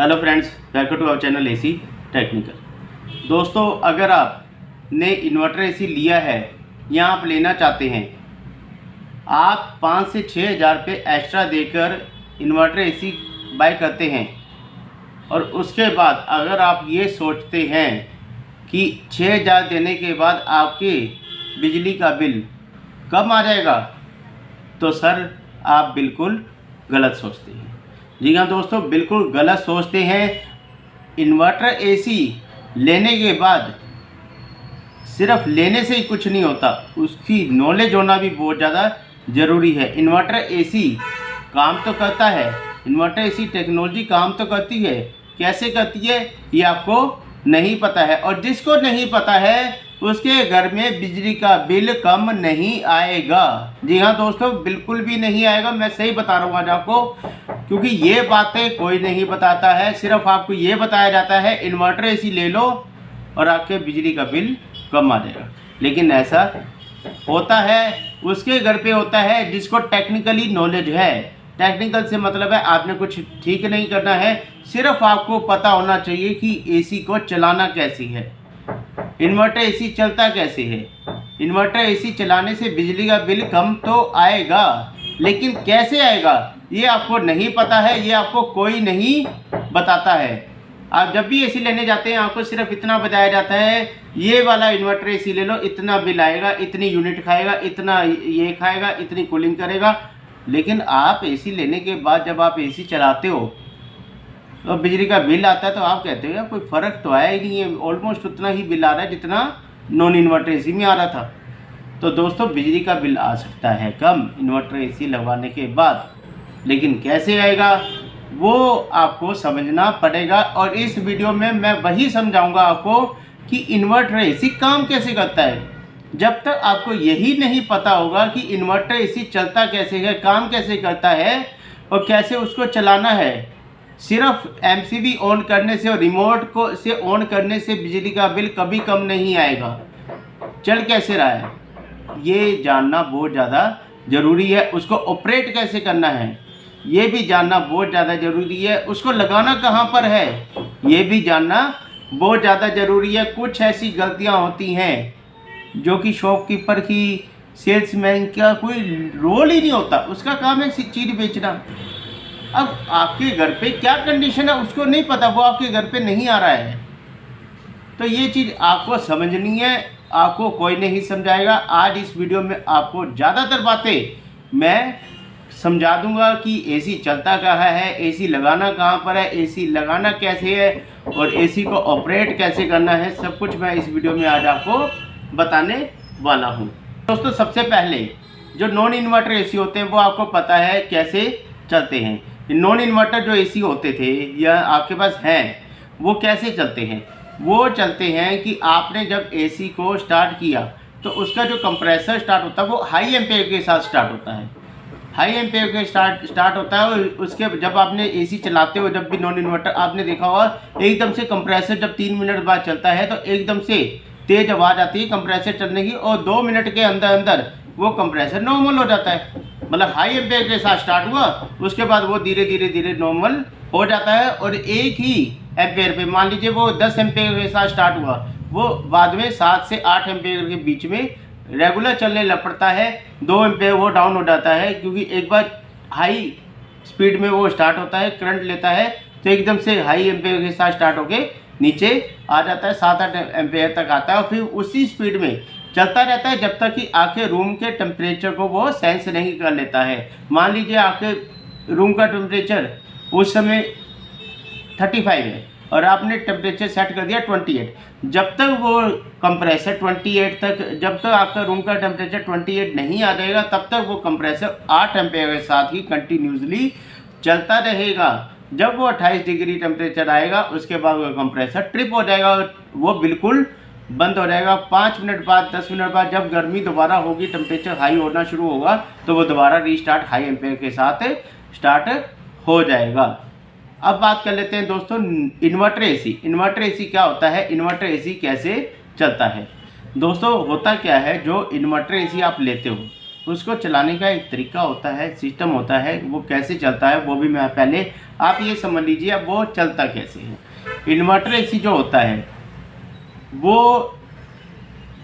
Hello friends, welcome to our channel AC technical. दोस्तों, अगर आपने इन्वर्टर एसी लिया है या आप लेना चाहते हैं, आप 5 से 6 हज़ार रुपये एक्स्ट्रा देकर इन्वर्टर एसी बाय करते हैं और उसके बाद अगर आप ये सोचते हैं कि 6 हज़ार देने के बाद आपके बिजली का बिल कम आ जाएगा, तो सर आप बिल्कुल गलत सोचते हैं। जी हाँ दोस्तों, बिल्कुल गलत सोचते हैं। इन्वर्टर एसी लेने के बाद सिर्फ लेने से ही कुछ नहीं होता, उसकी नॉलेज होना भी बहुत ज़्यादा ज़रूरी है। इन्वर्टर एसी काम तो करता है, इन्वर्टर एसी टेक्नोलॉजी काम तो करती है, कैसे करती है ये आपको नहीं पता है, और जिसको नहीं पता है उसके घर में बिजली का बिल कम नहीं आएगा। जी हाँ दोस्तों, बिल्कुल भी नहीं आएगा। मैं सही बता रहा हूँ आज आपको, क्योंकि ये बातें कोई नहीं बताता है। सिर्फ आपको ये बताया जाता है इन्वर्टर एसी ले लो और आपके बिजली का बिल कम आ जाएगा, लेकिन ऐसा होता है उसके घर पे होता है जिसको टेक्निकली नॉलेज है। टेक्निकल से मतलब है आपने कुछ ठीक नहीं करना है, सिर्फ आपको पता होना चाहिए कि एसी को चलाना कैसे है, इन्वर्टर एसी चलता कैसे है। इन्वर्टर एसी चलाने से बिजली का बिल कम तो आएगा, लेकिन कैसे आएगा ये आपको नहीं पता है, ये आपको कोई नहीं बताता है। आप जब भी एसी लेने जाते हैं आपको सिर्फ इतना बताया जाता है, ये वाला इन्वर्टर एसी ले लो, इतना बिल आएगा, इतनी यूनिट खाएगा, इतना ये खाएगा, इतनी कूलिंग करेगा। लेकिन आप एसी लेने के बाद जब आप एसी चलाते हो तो बिजली का बिल आता है तो आप कहते हो यार कोई फ़र्क तो आया ही नहीं है, ऑलमोस्ट उतना ही बिल आ रहा है जितना नॉन इन्वर्टर एसी में आ रहा था। तो दोस्तों, बिजली का बिल आ सकता है कम इन्वर्टर एसी लगवाने के बाद, लेकिन कैसे आएगा वो आपको समझना पड़ेगा। और इस वीडियो में मैं वही समझाऊंगा आपको कि इन्वर्टर एसी काम कैसे करता है। जब तक आपको यही नहीं पता होगा कि इन्वर्टर एसी चलता कैसे है, काम कैसे करता है और कैसे उसको चलाना है, सिर्फ एमसीबी ऑन करने से और रिमोट को से ऑन करने से बिजली का बिल कभी कम नहीं आएगा। चल कैसे रहा है ये जानना बहुत ज़्यादा ज़रूरी है। उसको ऑपरेट कैसे करना है ये भी जानना बहुत ज़्यादा ज़रूरी है। उसको लगाना कहाँ पर है ये भी जानना बहुत ज़्यादा ज़रूरी है। कुछ ऐसी गलतियाँ होती हैं जो कि शॉपकीपर की, सेल्समैन का कोई रोल ही नहीं होता, उसका काम है चीज़ बेचना। अब आपके घर पे क्या कंडीशन है उसको नहीं पता, वो आपके घर पे नहीं आ रहा है, तो ये चीज़ आपको समझनी है, आपको कोई नहीं समझाएगा। आज इस वीडियो में आपको ज़्यादातर बातें मैं समझा दूंगा कि एसी चलता कहाँ है, एसी लगाना कहाँ पर है, एसी लगाना कैसे है और एसी को ऑपरेट कैसे करना है, सब कुछ मैं इस वीडियो में आज आपको बताने वाला हूँ। दोस्तों, सबसे पहले जो नॉन इन्वर्टर एसी होते हैं वो आपको पता है कैसे चलते हैं। नॉन इन्वर्टर जो एसी होते थे या आपके पास हैं, वो कैसे चलते हैं? वो चलते हैं कि आपने जब एसी को स्टार्ट किया तो उसका जो कंप्रेसर स्टार्ट होता है वो हाई एम्पेयर के साथ स्टार्ट होता है। हाई एम्पेयर के स्टार्ट होता है और उसके जब आपने एसी चलाते हो, जब भी नॉन इन्वर्टर आपने देखा होगा, एकदम से कंप्रेसर जब 3 मिनट बाद चलता है तो एकदम से तेज़ आवाज़ आती है कंप्रेसर चलने की, और 2 मिनट के अंदर अंदर वो कंप्रेसर नॉर्मल हो जाता है। मतलब हाई एम्पेयर के साथ स्टार्ट हुआ, उसके बाद वो धीरे धीरे नॉर्मल हो जाता है। और एक ही एम्पेयर पे, मान लीजिए वो 10 एम्पेयर के साथ स्टार्ट हुआ, वो बाद में 7 से 8 एम्पेयर के बीच में रेगुलर चलने लग पड़ता है। 2 एम्पेयर वो डाउन हो जाता है, क्योंकि एक बार हाई स्पीड में वो स्टार्ट होता है, करंट लेता है, तो एकदम से हाई एम्पेयर के साथ स्टार्ट होके नीचे आ जाता है, 7-8 एम्पेयर तक आता है, और फिर उसी स्पीड में चलता रहता है जब तक कि आपके रूम के टेम्परेचर को वो सेंस नहीं कर लेता है। मान लीजिए आपके रूम का टेम्परेचर उस समय 35 है और आपने टेम्परेचर सेट कर दिया 28। जब तक वो कंप्रेसर 28 तक, जब तक आपका रूम का टेम्परेचर 28 नहीं आ जाएगा, तब तक वो कंप्रेसर 8 एम्पेयर के साथ ही कंटिन्यूसली चलता रहेगा। जब वो 28 डिग्री टेम्परेचर आएगा उसके बाद वो कंप्रेसर ट्रिप हो जाएगा और वो बिल्कुल बंद हो जाएगा। 5 मिनट बाद, 10 मिनट बाद जब गर्मी दोबारा होगी, टेम्परेचर हाई होना शुरू होगा, तो वो दोबारा रीस्टार्ट हाई एम्पेयर के साथ स्टार्ट हो जाएगा। अब बात कर लेते हैं दोस्तों इन्वर्टर एसी। इन्वर्टर एसी क्या होता है, इन्वर्टर एसी कैसे चलता है? दोस्तों, होता क्या है, जो इन्वर्टर एसी आप लेते हो उसको चलाने का एक तरीका होता है, सिस्टम होता है, वो कैसे चलता है वो भी मैं पहले आप ये समझ लीजिए अब वो चलता कैसे है। इन्वर्टर एसी जो होता है वो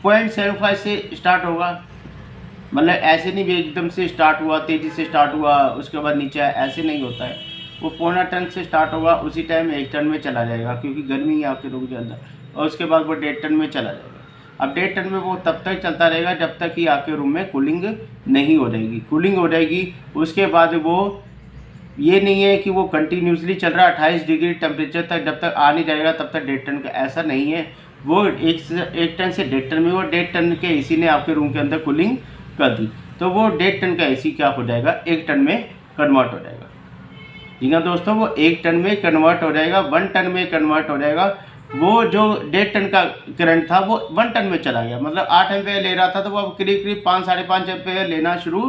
0.75 से स्टार्ट होगा, मतलब ऐसे नहीं भी एकदम से स्टार्ट हुआ, तेज़ी से स्टार्ट हुआ उसके बाद नीचे आया, ऐसे नहीं होता है। वो 0.25 टन से स्टार्ट होगा, उसी टाइम 1 टन में चला जाएगा क्योंकि गर्मी है आपके रूम के अंदर, और उसके बाद वो 1.5 टन में चला जाएगा। अब 1.5 टन में वो तब तक चलता रहेगा जब तक कि आपके रूम में कूलिंग नहीं हो जाएगी। कूलिंग हो जाएगी उसके बाद वो ये नहीं है कि वो कंटिन्यूसली चल रहा है 28 डिग्री टेम्परेचर तक, जब तक आ नहीं जाएगा तब तक 1.5 टन का, ऐसा नहीं है। वो 1 टन से 1.5 टन में वो 1.5 टन के एसी ने आपके रूम के अंदर कूलिंग कर दी, तो वो 1.5 टन का एसी क्या हो जाएगा 1 टन में कन्वर्ट हो जाएगा। ठीक है दोस्तों, वो 1 टन में कन्वर्ट हो जाएगा, 1 टन में कन्वर्ट हो जाएगा। वो जो 1.5 टन का करंट था वो 1 टन में चला गया, मतलब 8 एम्पेयर ले रहा था तो वो अब करीब करीब 5-5.5 एम्पेयर लेना शुरू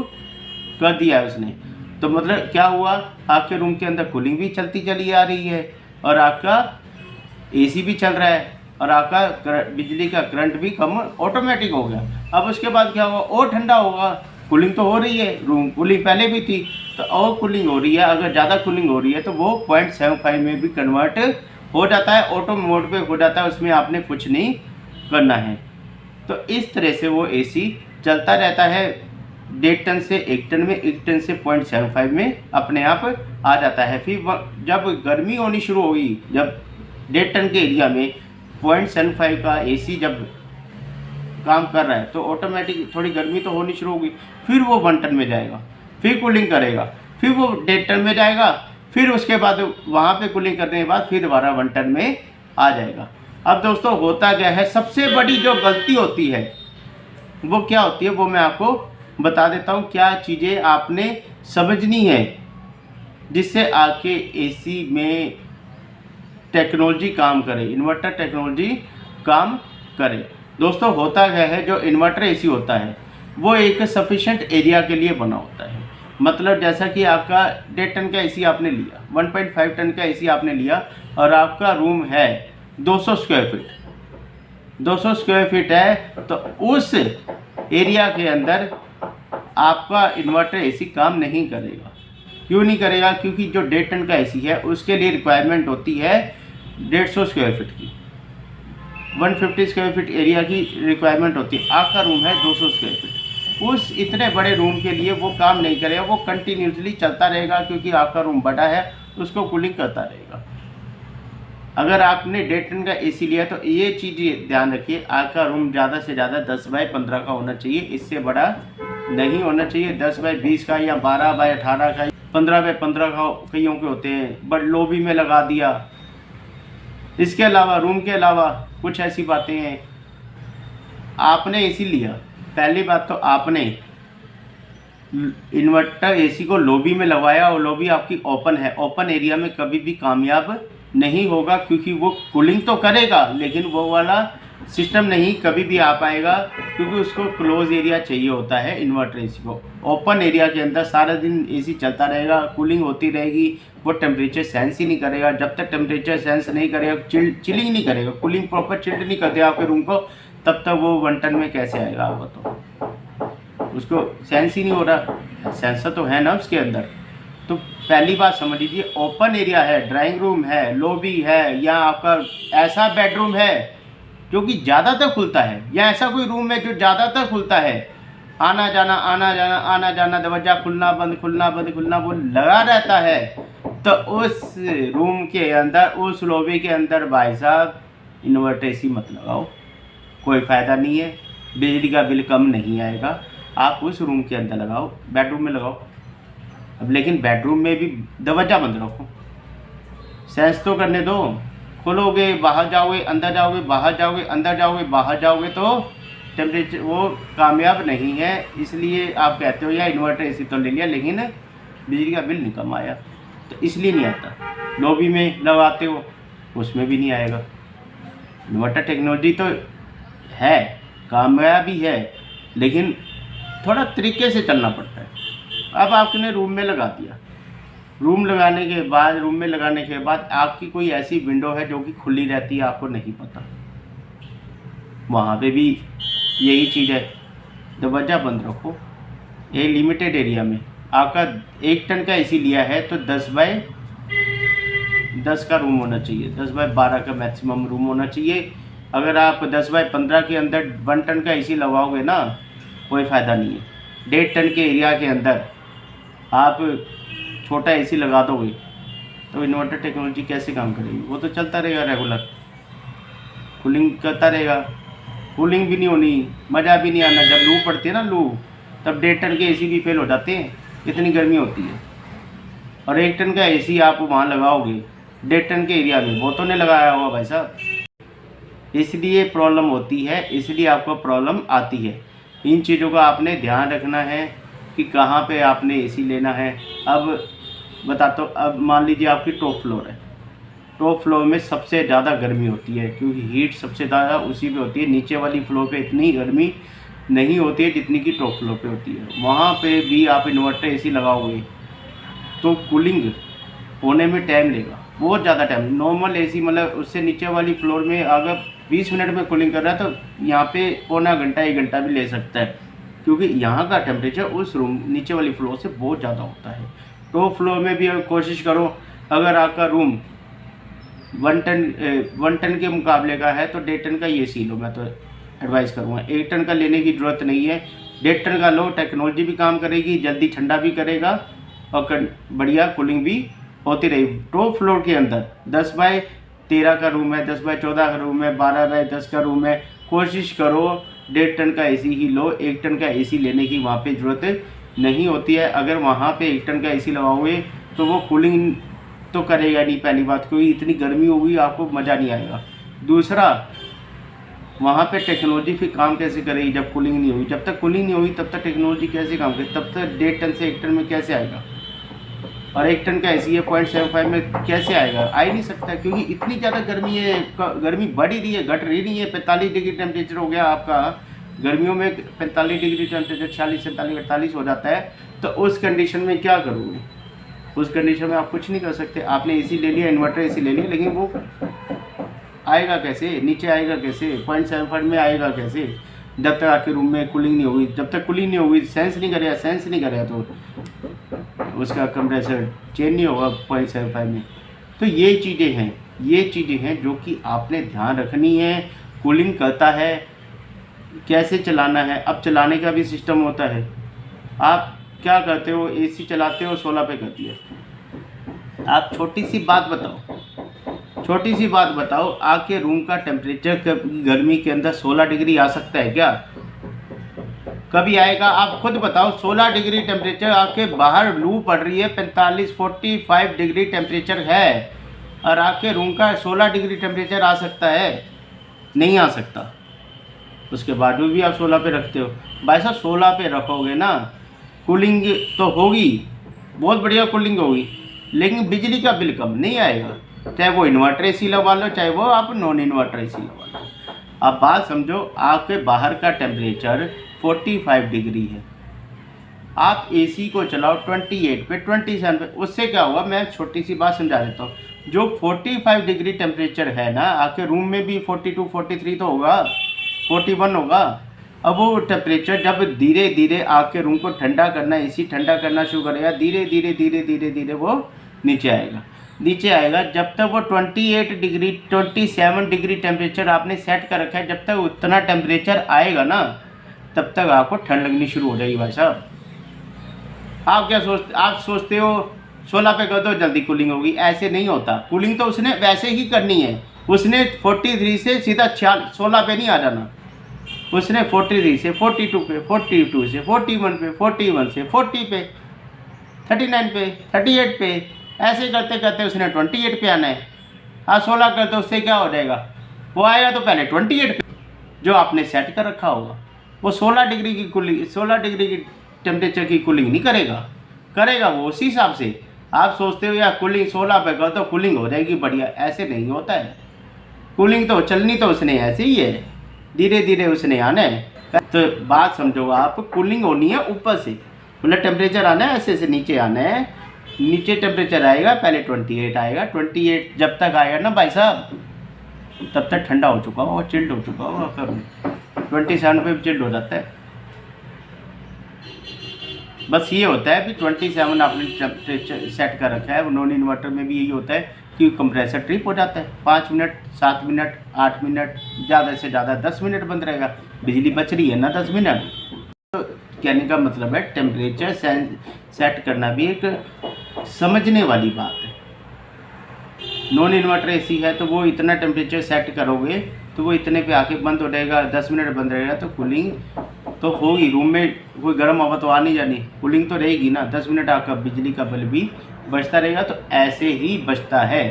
कर दिया है उसने। तो मतलब क्या हुआ, आपके रूम के अंदर कूलिंग भी चलती चली आ रही है और आपका एसी भी चल रहा है और आपका बिजली का करंट भी कम ऑटोमेटिक हो गया। अब उसके बाद क्या होगा, और ठंडा होगा, कूलिंग तो हो रही है, रूम कूलिंग पहले भी थी तो और कूलिंग हो रही है। अगर ज़्यादा कूलिंग हो रही है तो वो 0.75 में भी कन्वर्ट हो जाता है, ऑटो मोड पे हो जाता है, उसमें आपने कुछ नहीं करना है। तो इस तरह से वो एसी चलता रहता है 1.5 टन से 1 टन में, 1 टन से 0.75 में अपने आप आ जाता है। फिर जब गर्मी होनी शुरू होगी, जब 1.5 टन के एरिया में 0.75 का एसी जब काम कर रहा है तो ऑटोमेटिक थोड़ी गर्मी तो होनी शुरू होगी, फिर वो 1 टन में जाएगा, फिर कूलिंग करेगा, फिर वो 1.5 टन में जाएगा, फिर उसके बाद वहाँ पे कूलिंग करने के बाद फिर दोबारा 1 टन में आ जाएगा। अब दोस्तों होता क्या है, सबसे बड़ी जो गलती होती है वो क्या होती है वो मैं आपको बता देता हूँ। क्या चीज़ें आपने समझनी है जिससे आपके एसी में टेक्नोलॉजी काम करे, इन्वर्टर टेक्नोलॉजी काम करे। दोस्तों होता क्या है, जो इन्वर्टर एसी होता है वो एक सफिशेंट एरिया के लिए बना होता है। मतलब जैसा कि आपका 1.5 टन का एसी आपने लिया, 1.5 टन का एसी आपने लिया और आपका रूम है 200 स्क्वायर फीट, 200 स्क्वायर फीट है, तो उस एरिया के अंदर आपका इन्वर्टर एसी काम नहीं करेगा। क्यों नहीं करेगा, क्योंकि जो 1.5 टन का एसी है उसके लिए रिक्वायरमेंट होती है 150 स्क्वायर फीट की, 150 स्क्वायर फीट एरिया की रिक्वायरमेंट होती है। आपका रूम है 200 स्क्वायर फीट, उस इतने बड़े रूम के लिए वो काम नहीं करेगा, वो कंटिन्यूसली चलता रहेगा क्योंकि आपका रूम बड़ा है, उसको कूलिंग करता रहेगा। अगर आपने 1.5 टन का एसी लिया तो ये चीज़ ध्यान रखिए, आपका रूम ज़्यादा से ज़्यादा 10 बाय 15 का होना चाहिए, इससे बड़ा नहीं होना चाहिए। 10 बाय 20 का या 12 बाय 18 का, 15 बाय 15 का कईयों के होते हैं, बट लॉबी में लगा दिया। इसके अलावा रूम के अलावा कुछ ऐसी बातें हैं, आपने एसी लिया, पहली बात तो आपने इन्वर्टर एसी को लॉबी में लगवाया और लॉबी आपकी ओपन है, ओपन एरिया में कभी भी कामयाब नहीं होगा क्योंकि वो कूलिंग तो करेगा लेकिन वो वाला सिस्टम नहीं कभी भी आ पाएगा क्योंकि उसको क्लोज एरिया चाहिए होता है इन्वर्टर एसी को। ओपन एरिया के अंदर सारा दिन एसी चलता रहेगा, कूलिंग होती रहेगी, वो टेम्परेचर सेंस ही नहीं करेगा। जब तक टेम्परेचर सेंस नहीं करेगा, चिलिंग नहीं करेगा, कूलिंग प्रॉपर चिल्ड नहीं करते आपके रूम को, तब तक वो 1 टन में कैसे आएगा आपको, तो उसको सेंस ही नहीं हो रहा। सेंसर तो है ना उसके अंदर। तो पहली बात समझ लीजिए, ओपन एरिया है, ड्राइंग रूम है, लॉबी है, या आपका ऐसा बेडरूम है जो कि ज़्यादातर खुलता है, या ऐसा कोई रूम है जो ज़्यादातर खुलता है, आना जाना आना जाना आना जाना, दरवाजा खुलना बंद वो लगा रहता है, तो उस रूम के अंदर, उस लॉबी के अंदर भाई साहब इन्वर्टर एसी मत लगाओ, कोई फ़ायदा नहीं है, बिजली का बिल कम नहीं आएगा। आप उस रूम के अंदर लगाओ, बेडरूम में लगाओ। अब लेकिन बेडरूम में भी दरवाजा बंद रखो, सेंस तो करने दो। खोलोगे बाहर जाओगे अंदर जाओगे, बाहर जाओगे अंदर जाओगे, बाहर जाओगे तो टेम्परेचर वो कामयाब नहीं है। इसलिए आप कहते हो यार इन्वर्टर एसी तो ले लिया लेकिन बिजली का बिल नहीं कम आया, तो इसलिए नहीं आता। लॉबी में लगाते हो उसमें भी नहीं आएगा। इन्वर्टर टेक्नोलॉजी तो है, कामयाबी है, लेकिन थोड़ा तरीके से चलना पड़ता है। अब आपने रूम में लगा दिया, रूम में लगाने के बाद आपकी कोई ऐसी विंडो है जो कि खुली रहती है, आपको नहीं पता, वहाँ पे भी यही चीज़ है, दरवाज़ा बंद रखो, ये लिमिटेड एरिया में आपका 1 टन का एसी लिया है तो 10 बाय 10 का रूम होना चाहिए, 10 बाय 12 का मैक्सिमम रूम होना चाहिए। अगर आप 10 बाय 15 के अंदर 1 टन का एसी लगाओगे ना, कोई फ़ायदा नहीं है। 1.5 टन के एरिया के अंदर आप छोटा एसी लगा दोगे तो इन्वर्टर टेक्नोलॉजी कैसे काम करेगी? वो तो चलता रहेगा रेगुलर, कूलिंग करता रहेगा, कूलिंग भी नहीं होनी, मज़ा भी नहीं आना। जब लू पड़ती है ना, लू, तब 1.5 टन के एसी भी फेल हो जाते हैं, इतनी गर्मी होती है। और 1 टन का एसी आप वहाँ लगाओगे 1.5 टन के एरिया में, वो तो नहीं लगाया हुआ भाई साहब, इसलिए प्रॉब्लम होती है, इसलिए आपको प्रॉब्लम आती है। इन चीज़ों का आपने ध्यान रखना है कि कहाँ पे आपने एसी लेना है। अब बताता हूँ, अब मान लीजिए आपकी टॉप फ्लोर है, टॉप फ्लोर में सबसे ज़्यादा गर्मी होती है क्योंकि हीट सबसे ज़्यादा उसी पे होती है। नीचे वाली फ्लोर पे इतनी गर्मी नहीं होती है जितनी की टॉप फ्लोर पे होती है। वहाँ पे भी आप इन्वर्टर एसी लगाओगे तो कूलिंग होने में टाइम लेगा, बहुत ज़्यादा टाइम। नॉर्मल एसी मतलब उससे नीचे वाली फ्लोर में अगर 20 मिनट में कूलिंग कर रहा है तो यहाँ पे पौना घंटा 1 घंटा भी ले सकता है, क्योंकि यहाँ का टेम्परेचर उस रूम नीचे वाली फ्लोर से बहुत ज़्यादा होता है। टॉप फ्लोर में भी कोशिश करो, अगर आपका रूम 1 टन के मुकाबले का है तो 1.5 टन का ये सी लो, मैं तो एडवाइस करूँगा। 1 टन का लेने की ज़रूरत नहीं है, 1.5 टन का लो, टेक्नोलॉजी भी काम करेगी, जल्दी ठंडा भी करेगा और बढ़िया कूलिंग भी होती रहेगी। टॉप फ्लोर के अंदर 10 बाय 13 का रूम है, 10 बाय 14 का रूम है, 12 बाय 10 का रूम है, कोशिश करो 1.5 टन का एसी ही लो। 1 टन का एसी लेने की वहाँ पे ज़रूरत नहीं होती है। अगर वहाँ पे 1 टन का एसी लगाओगे तो वो कूलिंग तो करेगा नहीं, पहली बात, क्योंकि इतनी गर्मी होगी आपको मज़ा नहीं आएगा। दूसरा, वहाँ पे टेक्नोलॉजी फिर काम कैसे करेगी जब कूलिंग नहीं होगी? जब तक कूलिंग नहीं होगी तब तक टेक्नोलॉजी कैसे काम करेगी? तब तक 1.5 टन से 1 टन में कैसे आएगा? और 1 टन का एसी है 0.75 में कैसे आएगा? आ ही नहीं सकता, क्योंकि इतनी ज़्यादा गर्मी है, गर्मी बढ़ ही रही है, घट रही नहीं है। 45 डिग्री टेम्परेचर हो गया आपका, गर्मियों में 45 डिग्री टेम्परेचर 46, 47, 48 हो जाता है। तो उस कंडीशन में क्या करोगे? उस कंडीशन में आप कुछ नहीं कर सकते। आपने एसी ले लिया, इन्वर्टर एसी ले लिया, लेकिन वो आएगा कैसे? नीचे आएगा कैसे? 0.75 में आएगा कैसे? जब तक आपके रूम में कूलिंग नहीं होगी, जब तक कूलिंग नहीं होगी, सेंस नहीं करेगा तो उसका कंप्रेसर चेंज नहीं होगा 0.75 में। तो ये चीज़ें हैं जो कि आपने ध्यान रखनी है। कूलिंग करता है, कैसे चलाना है। अब चलाने का भी सिस्टम होता है। आप क्या करते हो? एसी चलाते हो, 16 पे कर दिया। आप छोटी सी बात बताओ, आपके रूम का टेम्परेचर गर्मी के अंदर 16 डिग्री आ सकता है क्या? कभी आएगा? आप खुद बताओ। 16 डिग्री टेम्परेचर, आपके बाहर लू पड़ रही है, 45 डिग्री टेम्परेचर है, और आपके रूम का 16 डिग्री टेम्परेचर आ सकता है? नहीं आ सकता। उसके बावजूद भी आप 16 पे रखते हो। भाई साहब 16 पे रखोगे ना, कूलिंग तो होगी, बहुत बढ़िया कूलिंग होगी, लेकिन बिजली का बिल कम नहीं आएगा। चाहे वो इन्वर्टर एसी लगवा लो, चाहे वो आप नॉन इन्वर्टर एसी लगवा लो। अब बात समझो, आपके बाहर का टेम्परेचर 45 डिग्री है, आप एसी को चलाओ 28 पे, 27 पे, उससे क्या होगा? मैं छोटी सी बात समझा देता हूँ। जो 45 डिग्री टेम्परेचर है ना, आपके रूम में भी 42, 43 तो होगा, 41 होगा। अब वो टेम्परेचर जब धीरे धीरे आपके रूम को ठंडा करना, एसी ठंडा करना शुरू करेगा, धीरे धीरे वो नीचे आएगा। जब तक वो 28 डिग्री 27 डिग्री टेम्परेचर आपने सेट कर रखा है, जब तक उतना टेम्परेचर आएगा ना, तब तक आपको ठंड लगनी शुरू हो जाएगी। भाई साहब आप सोचते हो 16 पे कर दो जल्दी कूलिंग होगी, ऐसे नहीं होता। कूलिंग तो उसने वैसे ही करनी है। उसने 43 से सीधा 16 पे नहीं आ जाना, उसने 43 से 42 पे, 42 से 41 पे, 41 से 40 पे, 39 पे, 38 पे, ऐसे करते करते उसने 28 पे आना है। हाँ 16 कर दो, उससे क्या हो जाएगा? वो आएगा तो पहले 28 पे जो आपने सेट कर रखा होगा। वो 16 डिग्री की कूलिंग, 16 डिग्री की टेम्परेचर की कूलिंग नहीं करेगा वो उसी हिसाब से। आप सोचते हो यार कूलिंग 16 पे कर दो कूलिंग हो जाएगी बढ़िया, ऐसे नहीं होता है। कूलिंग तो चलनी तो उसने ऐसे ही है, धीरे धीरे उसने आना है। तो बात समझो आप, कूलिंग होनी है ऊपर से, मतलब टेम्परेचर आना है ऐसे से नीचे आना है। नीचे टेम्परेचर आएगा, पहले 28 आएगा, 28 जब तक आएगा ना भाई साहब, तब तक ठंडा हो चुका होगा, चिल्ड हो चुका होगा। 27 पे चिल्ड हो जाता है। बस ये होता है कि 27 आपने टेम्परेचर सेट कर रखा है। नॉन इन्वर्टर में भी यही होता है कि कंप्रेसर ट्रिप हो जाता है, 5 मिनट, 7 मिनट, 8 मिनट, ज़्यादा से ज़्यादा 10 मिनट बंद रहेगा, बिजली बच रही है ना 10 मिनट। तो कहने का मतलब है टेम्परेचर सेट करना भी एक समझने वाली बात है। नॉन इन्वर्टर एसी है तो वो इतना टेम्परेचर सेट करोगे तो वो इतने पे आके बंद हो जाएगा, 10 मिनट बंद रहेगा तो कूलिंग तो होगी, रूम में कोई गर्म हवा तो आ नहीं जानी, कूलिंग तो रहेगी ना। 10 मिनट आपका बिजली का बिल भी बचता रहेगा। तो ऐसे ही बचता है,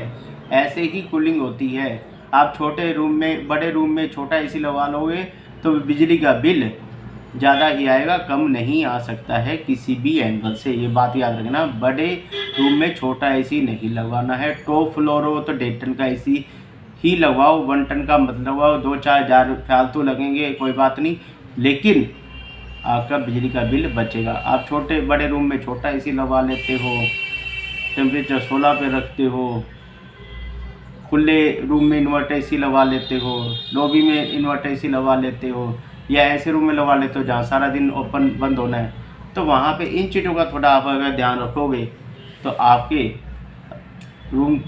ऐसे ही कूलिंग होती है। आप छोटे रूम में, बड़े रूम में छोटा एसी लगवा लोगे तो बिजली का बिल ज़्यादा ही आएगा, कम नहीं आ सकता है किसी भी एंगल से। ये बात याद रखना, बड़े रूम में छोटा एसी नहीं लगवाना है। टॉप फ्लोर हो तो 1.5 टन का एसी ही लगवाओ, 1 टन का मत लगवाओ। 2-4 हज़ार फालतू लगेंगे, कोई बात नहीं, लेकिन आपका बिजली का बिल बचेगा। आप छोटे बड़े रूम में छोटा एसी लगवा लेते हो, टेम्परेचर 16 पे रखते हो, खुले रूम में इन्वर्टर एसी लगवा लेते हो, लॉबी में इन्वर्टर एसी लगवा लेते हो, या ऐसे रूम में लगवा लेते हो जहाँ सारा दिन ओपन बंद होना है, तो वहाँ पे इन चीज़ों का थोड़ा आप अगर ध्यान रखोगे तो आपके रूम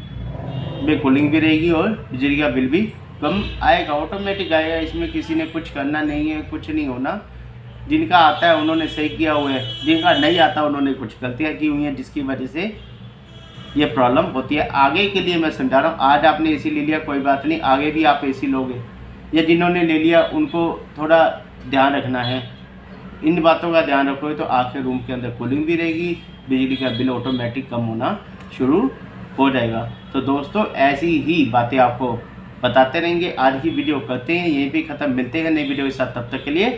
में कूलिंग भी रहेगी और बिजली का बिल भी कम आएगा, ऑटोमेटिक आएगा। इसमें किसी ने कुछ करना नहीं है, कुछ नहीं होना। जिनका आता है उन्होंने सही किया हुआ है, जिनका नहीं आता उन्होंने कुछ गलतियाँ की हुई हैं जिसकी वजह से ये प्रॉब्लम होती है। आगे के लिए मैं समझा रहा हूँ, आज आपने एसी ले लिया कोई बात नहीं, आगे भी आप एसी लोगे, या जिन्होंने ले लिया उनको थोड़ा ध्यान रखना है। इन बातों का ध्यान रखोगे तो आपके रूम के अंदर कूलिंग भी रहेगी, बिजली का बिल ऑटोमेटिक कम होना शुरू हो जाएगा। तो दोस्तों ऐसी ही बातें आपको बताते रहेंगे। आज की वीडियो करते हैं यहीं पे ख़त्म, मिलते हैं नई वीडियो के साथ, तब तक के लिए